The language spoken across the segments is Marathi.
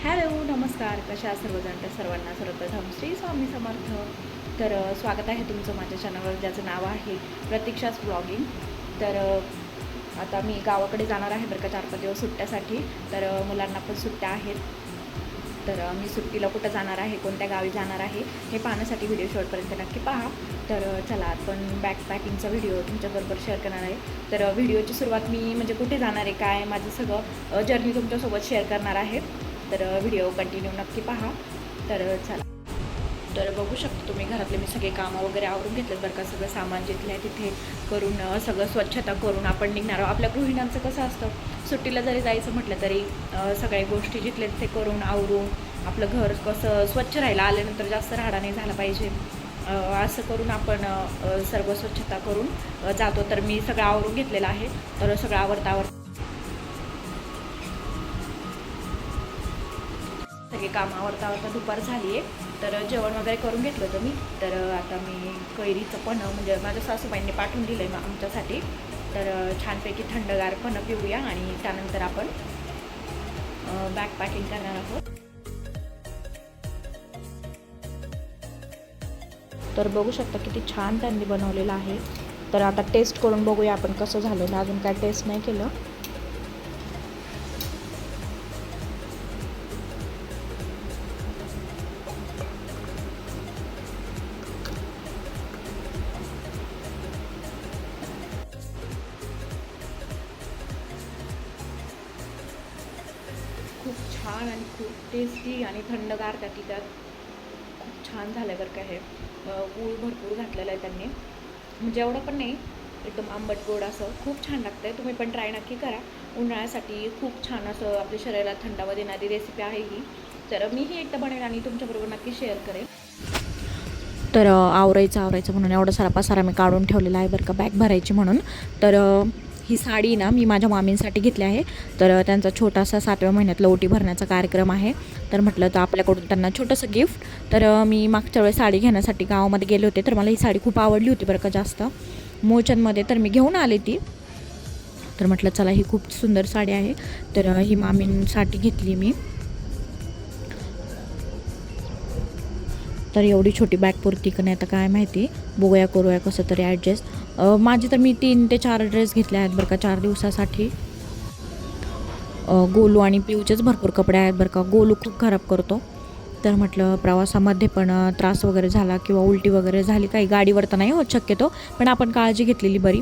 हॅलो नमस्कार, कशा आहात सर्वजण? तर सर्वांना सर्वप्रथम श्री स्वामी समर्थ. तर स्वागत आहे तुमचं माझ्या चॅनलवर, ज्याचं नाव आहे प्रतीक्षाच ब्लॉगिंग. तर आता मी गावाकडे जाणार आहे बरं का 4-5 दिवस सुट्ट्यासाठी. तर मुलांना पण सुट्ट्या आहेत. तर मी सुट्टीला कुठं जाणार आहे, कोणत्या गावी जाणार आहे हे पाहण्यासाठी व्हिडिओ शेवटपर्यंत नक्की पहा. तर चला आपण बॅग पॅकिंगचा व्हिडिओ तुमच्याबरोबर शेअर करणार आहे. तर व्हिडिओची सुरुवात मी म्हणजे कुठे जाणार आहे, काय माझं सगळं जर्नी तुमच्यासोबत शेअर करणार आहे. तर व्हिडिओ कंटिन्यू नक्की पहा. तर चला. तर बघू शकतो तुम्ही, घरातले मी सगळे कामं वगैरे आवरून घेतलेत बरं का. सगळं सामान जिथलं आहे तिथे करून सगळं स्वच्छता करून आपण निघणार आहोत. आपल्या गृहिण्यांचं कसं असतं, सुट्टीला जरी जायचं म्हटलं तरी सगळ्या गोष्टी जिथले तिथे करून आवरून आपलं घर कसं स्वच्छ राहिलं, आल्यानंतर जास्त राडा नाही झाला पाहिजे असं करून आपण सर्व स्वच्छता करून जातो. तर मी सगळं आवरून घेतलेलं आहे. तर सगळं आवरता सगळे काम आवरता दुपार झाली आहे. तर जेवण वगैरे करून घेतलं होतं मी. तर आता मी कैरीचं पण म्हणजे माझ्या सासूबाईंनी पाठवून दिलं आहे आमच्यासाठी. तर छानपैकी थंडगार पण पिऊया आणि त्यानंतर आपण बॅग पॅकिंग करणार आहोत. तर बघू शकता किती छान त्यांनी बनवलेलं आहे. तर आता टेस्ट करून बघूया आपण कसं झालेलं. अजून काय टेस्ट नाही केलं. खूप छान आणि खूप टेस्टी आणि थंडगार त्यात खूप छान झालं बरं का. हे गूळ भरपूर घातलेलं आहे त्यांनी, म्हणजे एवढं पण नाही, एकदम आंबट गोड असं खूप छान लागतं आहे. तुम्ही पण ट्राय नक्की करा. उन्हाळ्यासाठी खूप छान असं आपल्या शरीराला थंडावा देणारी रेसिपी आहे ही. तर मीही एकदा बनवेन आणि तुमच्याबरोबर नक्की शेअर करेन. तर आवरायचं म्हणून एवढा सारा पसारा मी काढून ठेवलेला आहे बरं का, बॅग भरायची म्हणून. तर ही साडी ना मी माझ्या मामींसाठी घेतली आहे. तर त्यांचा छोटासा 7व्या महिन्यातला ओटी भरण्याचा कार्यक्रम आहे. तर म्हटलं तर आपल्याकडून त्यांना छोटंसं गिफ्ट. तर मी मागच्या वेळेस साडी घेण्यासाठी गावामध्ये गेले होते. तर मला ही साडी खूप आवडली होती बरं का जास्त मोचनमध्ये. तर मी घेऊन आले ती. तर म्हटलं चला ही खूप सुंदर साडी आहे. तर ही मामींसाठी घेतली मी. तर एवढी छोटी बॅग पुरती का नाही आता काय माहिती, बघूया करूया कसं तरी ॲडजस्ट. माझी तर मी 3 ते 4 ड्रेस घेतले आहेत बरं का 4 दिवसासाठी. गोलू आणि पिऊचेच भरपूर कपडे आहेत बरं का. गोलू खूप खराब करतो. तर म्हटलं प्रवासामध्ये पण त्रास वगैरे झाला किंवा उलटी वगैरे झाली, काही गाडीवर तर नाही होत शक्यतो, पण आपण काळजी घेतलेली बरी.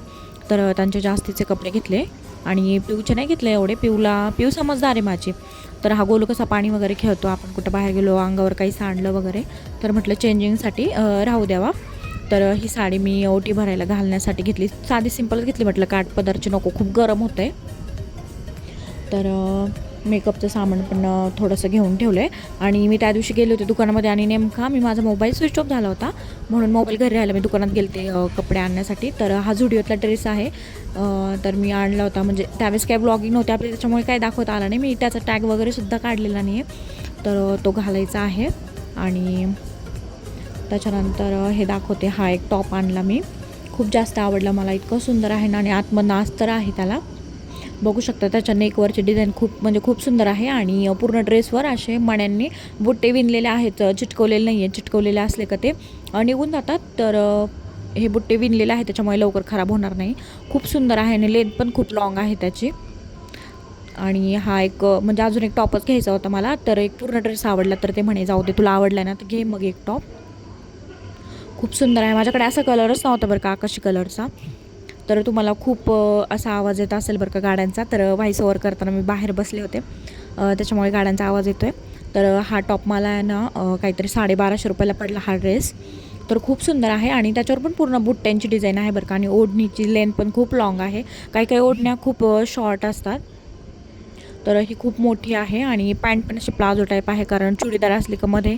तर त्यांचे जास्तीचे कपडे घेतले आणि पिऊचे नाही घेतले एवढे. पिऊ समजदार आहे माझी. तर हा गोलू कसा पाणी वगैरे खेळतो, आपण कुठं बाहेर गेलो अंगावर काही सांडलं वगैरे तर म्हटलं चेंजिंगसाठी राहू द्यावा. तर ही साडी मी ओटी भरायला घालण्यासाठी घेतली. साधी सिंपलच घेतली, म्हटलं काठपदरची नको, खूप गरम होतं आहे. तर मेकअपचं सामान पण थोडंसं घेऊन ठेवलं आहे. आणि मी त्या दिवशी गेले होते दुकानामध्ये आणि नेमका माझा मोबाईल स्विच ऑफ झाला होता, म्हणून मोबाईल घरी राहिला. मी दुकानात गेले ते कपडे आणण्यासाठी. तर हा झुडिओतला ड्रेस आहे. तर मी आणला होता, म्हणजे त्यावेळेस काय ब्लॉगिंग नव्हते आपली, त्याच्यामुळे काय दाखवता आला नाही. मी त्याचा टॅग वगैरेसुद्धा काढलेला नाही आहे. तर तो घालायचा आहे. आणि त्याच्यानंतर हे दाखवते, हा एक टॉप आणला मी, खूप जास्त आवडला मला, इतकं सुंदर आहे ना. आणि आतमधनं अस्तर आहे त्याला, बघू शकता. त्याच्या नेकवरचे डिझाईन खूप सुंदर आहे. आणि पूर्ण ड्रेसवर असे मण्यांनी बुट्टे विणलेले आहेत, चिटकवलेले नाही आहे. चिटकवलेले असले का ते निघून जातात. तर हे बुट्टे विणलेले आहे त्याच्यामुळे लवकर खराब होणार नाही. खूप सुंदर आहे आणि लेंथ पण खूप लॉंग आहे त्याची. आणि हा एक म्हणजे अजून एक टॉपच घ्यायचा होता मला. तर एक पूर्ण ड्रेस आवडला, तर ते म्हणे जाऊ दे तुला आवडला ना तर घे मग एक टॉप. खूप सुंदर आहे. माझ्याकडे असा कलरच नव्हता बरं का, आकाशी कलरचा. तर तुम्हाला खूप असा आवाज येत असेल बरं का गाड्यांचा. तर व्हॉइस ओव्हर करताना मी बाहेर बसले होते, त्याच्यामुळे गाड्यांचा आवाज येतो आहे. तर हा टॉप मला आहे ना काहीतरी 1250 रुपयाला पडला हा ड्रेस. तर खूप सुंदर आहे आणि त्याच्यावर पण पूर्ण बुट्ट्यांची डिझाईन आहे बरं का. आणि ओढणीची लेंथ पण खूप लॉंग आहे. काही ओढण्या खूप शॉर्ट असतात. तर ही खूप मोठी आहे. आणि पॅन्ट पण अशी प्लाझो टाईप आहे, कारण चुडीदार असली का मध्ये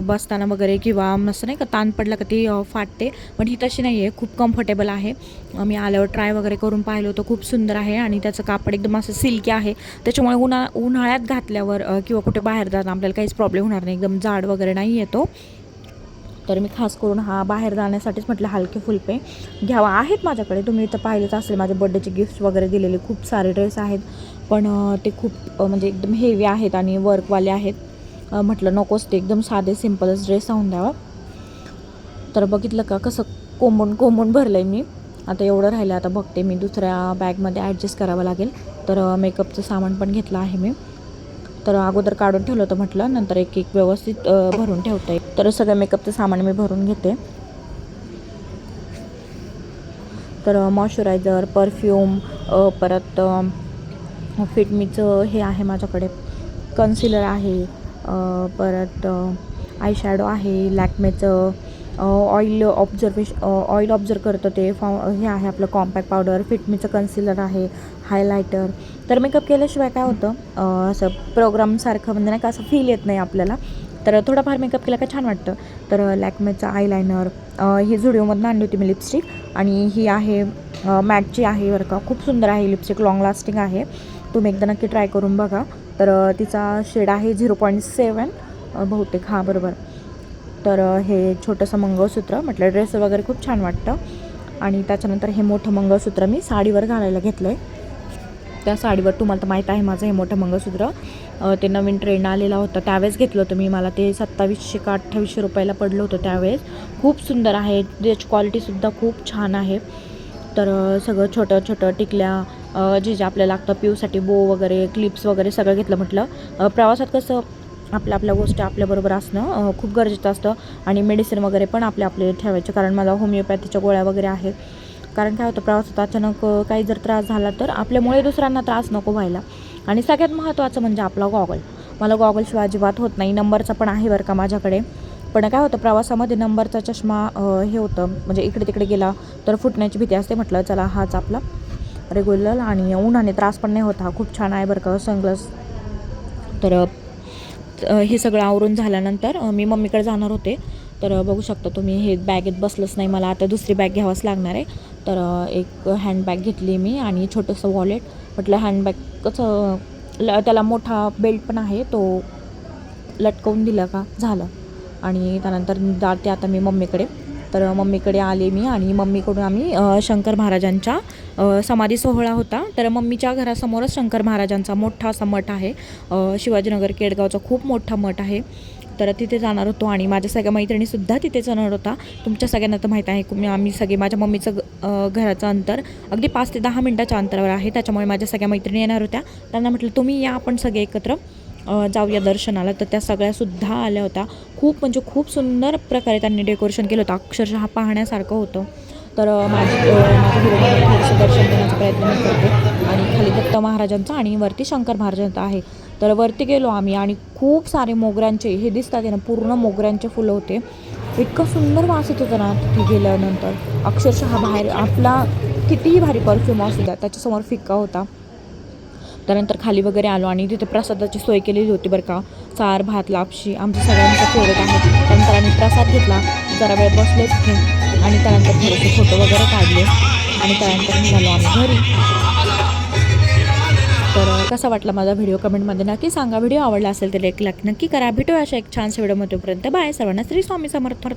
बसताना वगैरे किंवा असं नाही का ताण पडला का ती फाटते. पण ही तशी नाही आहे, खूप कम्फर्टेबल आहे. मी आल्यावर ट्राय वगैरे करून पाहिलं होतं, खूप सुंदर आहे. आणि त्याचं कापड एकदम असं सिल्की आहे, त्याच्यामुळे उन्हाळ्यात घातल्यावर किंवा कुठे बाहेर जाताना आपल्याला काहीच प्रॉब्लेम होणार नाही, एकदम जाड वगैरे नाही येतो. तर मी खास करून हा बाहेर जाण्यासाठीच म्हटलं हलके फुलके घ्यावा. आहेत माझ्याकडे, तुम्ही इथं पाहिलेच असेल माझ्या बड्डेचे गिफ्ट्स वगैरे दिलेले खूप सारे ड्रेस आहेत. पण ते खूप म्हणजे एकदम हेवी आहेत आणि वर्कवाले आहेत. म्हटलं नकोच, ते एकदम साधे सिम्पलच ड्रेस राहून द्यावा. तर बघितलं का कसं कोंबून भरलं आहे मी. आता एवढं राहिलं, आता बघते मी दुसऱ्या बॅगमध्ये ॲडजस्ट करावं लागेल. तर मेकअपचं सामान पण घेतलं आहे मी. तर अगोदर काढून ठेवलं होतं, म्हटलं नंतर एक एक व्यवस्थित भरून ठेवता येईल. तर सगळं मेकअपचं सामान मी भरून घेते. तर मॉइश्चरायझर, परफ्यूम, परत फिटमीचं हे आहे माझ्याकडे, कन्सिलर आहे, परत आय शॅडो आहे, लॅक्मेचं ऑइल ऑब्झर्व करतं ते हे आहे आपलं कॉम्पॅक्ट पावडर, फिटमीचं कन्सिलर आहे, हायलायटर. तर मेकअप केल्याशिवाय काय होतं, असं प्रोग्रामसारखं म्हणजे नाही का असं फील येत नाही आपल्याला. तर थोडाफार मेकअप केला का छान वाटतं. तर लॅक्मेचं आयलायनर, ही झुडिओमधून आणली होती मी लिपस्टिक, आणि ही आहे मॅटची आहे बरं का, खूप सुंदर आहे लिपस्टिक, लॉंग लास्टिंग आहे. तुम्ही एकदा नक्की ट्राय करून बघा. तर तिचा शेड आहे 0.7 बहुतेक, हां बरोबर. तर हे छोटंसं मंगळसूत्र, म्हटलं ड्रेस वगैरे खूप छान वाटतं. आणि त्याच्यानंतर हे मोठं मंगळसूत्र मी साडीवर घालायला घेतलं आहे. त्या साडीवर तुम्हाला तर माहीत आहे माझं हे मोठं मंगळसूत्र, ते नवीन ट्रेंड आलेला होता त्यावेळेस घेतलं होतं मी. मला ते 2700 का 2800 रुपयाला पडलं होतं त्यावेळेस. खूप सुंदर आहे, त्याची क्वालिटीसुद्धा खूप छान आहे. तर सगळं छोटं टिकल्या जे जे आपल्याला लागतं पिऊसाठी, बो वगैरे, क्लिप्स वगैरे सगळं घेतलं. म्हटलं प्रवासात कसं आपल्या गोष्टी आपल्याबरोबर असणं खूप गरजेचं असतं. आणि मेडिसिन वगैरे पण आपले ठेवायचे, कारण मला होमिओपॅथीच्या गोळ्या वगैरे आहेत. कारण काय होतं, प्रवासात अचानक काही जर त्रास झाला तर आपल्यामुळे दुसऱ्यांना त्रास नको व्हायला. आणि सगळ्यात महत्त्वाचं म्हणजे आपला गॉगल. मला गॉगलशिवाय अजिबात होत नाही. नंबरचा पण आहे बरं का माझ्याकडे. पण काय होतं, प्रवासामध्ये नंबरचा चष्मा हे होतं, म्हणजे इकडे तिकडे गेला तर फुटण्याची भीती असते. म्हटलं चला हाच आपला रेग्युलर, आणि उन्हाने त्रास पण नाही होता. खूप छान आहे बरं का सनग्लास. तर हे सगळं आवरून झाल्यानंतर मी मम्मीकडे जाणार होते. तर बघू शकता तुम्ही, हे बॅगेत बसलंच नाही, मला आता दुसरी बॅग घ्यावंच लागणार आहे. तर एक हँडबॅग घेतली मी आणि छोटंसं वॉलेट. म्हटलं हँडबॅग कसं त्याला मोठा बेल्ट पण आहे, तो लटकवून दिला का झालं. आणि त्यानंतर जाते आता मी मम्मीकडे. तर मम्मीकडे आले मी, आणि मम्मीकडून आम्ही शंकर महाराजांच्या समाधी सोहळा होता. तर मम्मीच्या घरासमोरच शंकर महाराजांचा मोठा असा मठ आहे, शिवाजीनगर केडगावचा खूप मोठा मठ आहे. तर तिथे जाणार होतो, आणि माझ्या सगळ्या मैत्रिणीसुद्धा तिथे जाणार होता. तुमच्या सगळ्यांना तर माहीत आहे, आम्ही सगळे, माझ्या मम्मीचं घराचं अंतर अगदी 5 ते 10 मिनटाच्या अंतरावर आहे. त्याच्यामुळे माझ्या सगळ्या मैत्रिणी येणार होत्या. त्यांना म्हटलं तुम्ही या, आपण सगळे एकत्र जाऊया दर्शनाला. तर त्या सगळ्यासुद्धा आल्या होत्या. खूप म्हणजे खूप सुंदर प्रकारे त्यांनी डेकोरेशन केलं होतं, अक्षरशः पाहण्यासारखं होतं. तर माझ्या व्हिडिओमध्ये थोडंसं दर्शन देण्याचा प्रयत्न मी करते. आणि खाली दत्त महाराजांचा आणि वरती शंकर महाराजांचा आहे. तर वरती गेलो आम्ही, आणि खूप सारे मोगऱ्यांचे हे दिसतात ना, पूर्ण मोगऱ्यांचे फुलं होते. इतकं सुंदर वास येत होतं ना तिथे गेल्यानंतर, अक्षरशः बाहेर आपला कितीही भारी परफ्यूम असू द्या त्याच्यासमोर फिक्का होता. त्यानंतर खाली वगैरे आलो, आणि तिथे प्रसादाची सोय केलेली होती बरं का, सार भात लापशी आमचं सगळ्यांचं फेवरेट आहे. त्यानंतर आम्ही प्रसाद घेतला, जरा वेळ बसले तिथे, आणि त्यानंतर थोडेसे फोटो वगैरे काढले, आणि त्यानंतर निघालो आम्ही घरी. तर कसा वाटला माझा व्हिडिओ कमेंटमध्ये नक्की सांगा. व्हिडिओ आवडला असेल तर एक लाईक नक्की करा. भेटूया अशा एक छानशा व्हिडिओमध्ये. तोपर्यंत बाय सर्वांना. श्री स्वामी समर्थ.